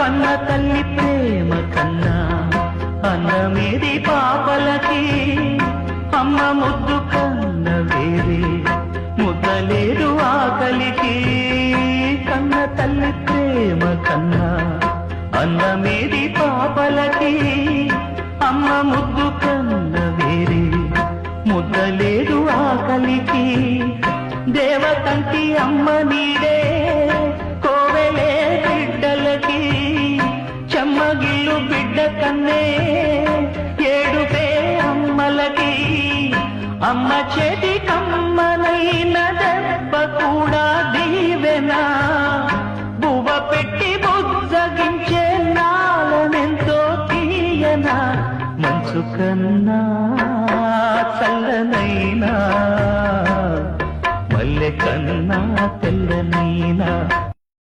కన్న తల్లి ప్రేమ కన్నా అన్నమేది పాపలకి, అమ్మ ముద్దు కన్న వేరే ముద్దలేదు ఆకలికి. కన్న తల్లి ప్రేమ కన్నా అన్నమేది పాపలకి, అమ్మ ముద్దు కన్న వేరే ముద్దలేదు ఆకలికి. దేవతంటి అమ్మ నీడే కోవెలే బిడ్డలకి, చెమ్మగిల్లు బిడ్డ కన్నే ఏడుపే అమ్మలకి. అమ్మ చేతి కమ్మనైన దెబ్బ కూడా దీవెనా, బువ్వ పెట్టి బుజ్జగించే నాలనెంతో తీయనా. మనసు కన్నా చల్లనైనా మల్లె కన్నా